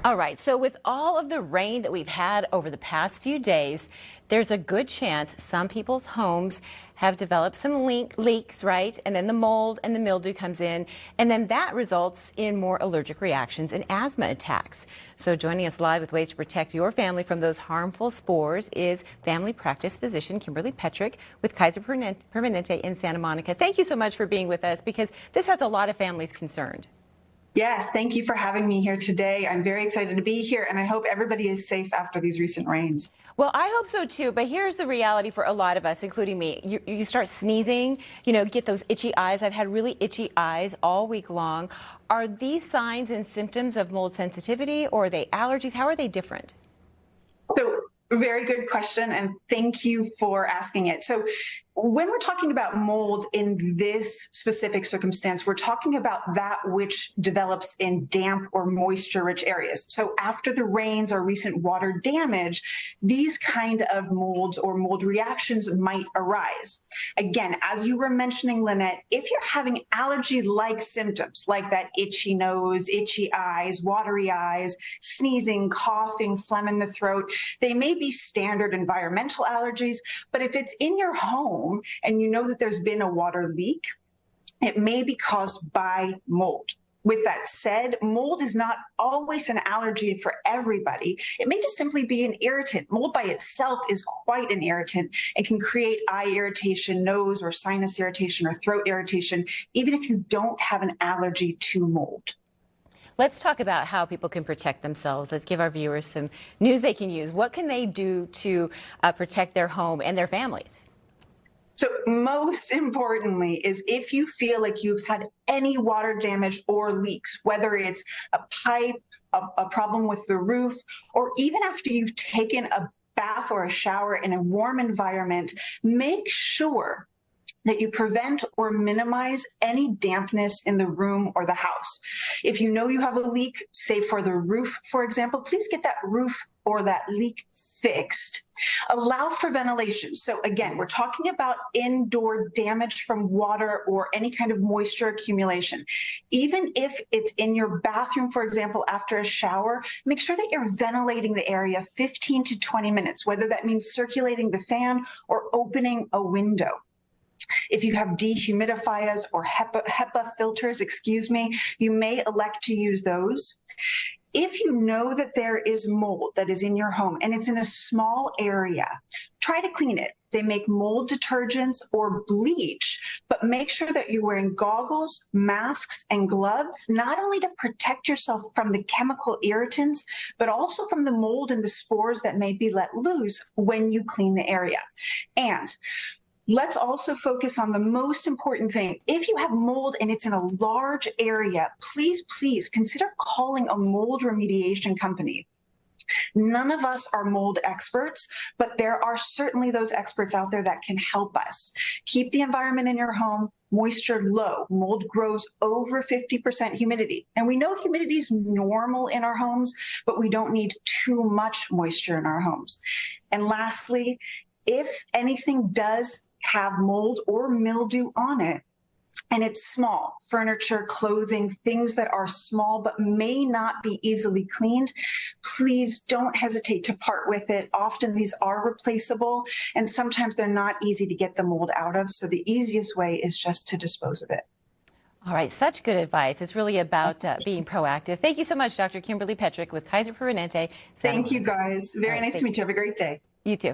All right, so with all of the rain that we've had over the past few days, there's a good chance some people's homes have developed some leaks, right? And then the mold and the mildew comes in, and then that results in more allergic reactions and asthma attacks. So joining us live with ways to protect your family from those harmful spores is family practice physician Kimberly Petrick with Kaiser Permanente in Santa Monica. Thank you so much for being with us because this has a lot of families concerned. Yes, thank you for having me here today. I'm very excited to be here, and I hope everybody is safe after these recent rains. Well, I hope so too, but here's the reality for a lot of us, including me. You start sneezing, get those itchy eyes. I've had really itchy eyes all week long. Are these signs and symptoms of mold sensitivity, or are they allergies? How are they different? So, very good question, and thank you for asking it. So when we're talking about mold in this specific circumstance, we're talking about that which develops in damp or moisture-rich areas. So after the rains or recent water damage, these kind of molds or mold reactions might arise. Again, as you were mentioning, Lynette, if you're having allergy-like symptoms, like that itchy nose, itchy eyes, watery eyes, sneezing, coughing, phlegm in the throat, they may be standard environmental allergies, but if it's in your home, and you know that there's been a water leak, it may be caused by mold. With that said, mold is not always an allergy for everybody. It may just simply be an irritant. Mold by itself is quite an irritant and can create eye irritation, nose or sinus irritation or throat irritation, even if you don't have an allergy to mold. Let's talk about how people can protect themselves. Let's give our viewers some news they can use. What can they do to protect their home and their families? So most importantly is if you feel like you've had any water damage or leaks, whether it's a pipe, a problem with the roof, or even after you've taken a bath or a shower in a warm environment, make sure that you prevent or minimize any dampness in the room or the house. If you know you have a leak, say for the roof, for example, please get that roof or that leak fixed. Allow for ventilation. So again, we're talking about indoor damage from water or any kind of moisture accumulation. Even if it's in your bathroom, for example, after a shower, make sure that you're ventilating the area 15 to 20 minutes, whether that means circulating the fan or opening a window. If you have dehumidifiers or HEPA filters, you may elect to use those. If you know that there is mold that is in your home and it's in a small area, try to clean it. They make mold detergents or bleach, but make sure that you're wearing goggles, masks, and gloves, not only to protect yourself from the chemical irritants, but also from the mold and the spores that may be let loose when you clean the area. And let's also focus on the most important thing. If you have mold and it's in a large area, please consider calling a mold remediation company. None of us are mold experts, but there are certainly those experts out there that can help us. Keep the environment in your home moisture low. Mold grows over 50% humidity. And we know humidity is normal in our homes, but we don't need too much moisture in our homes. And lastly, if anything does have mold or mildew on it, and it's small, furniture, clothing, things that are small but may not be easily cleaned, please don't hesitate to part with it. Often these are replaceable, and sometimes they're not easy to get the mold out of, so the easiest way is just to dispose of it. All right, such good advice. It's really about being proactive. Thank you so much, Dr. Kimberly Petrick with Kaiser Permanente. Thank you, guys. Very nice to meet you. Have a great day. You too.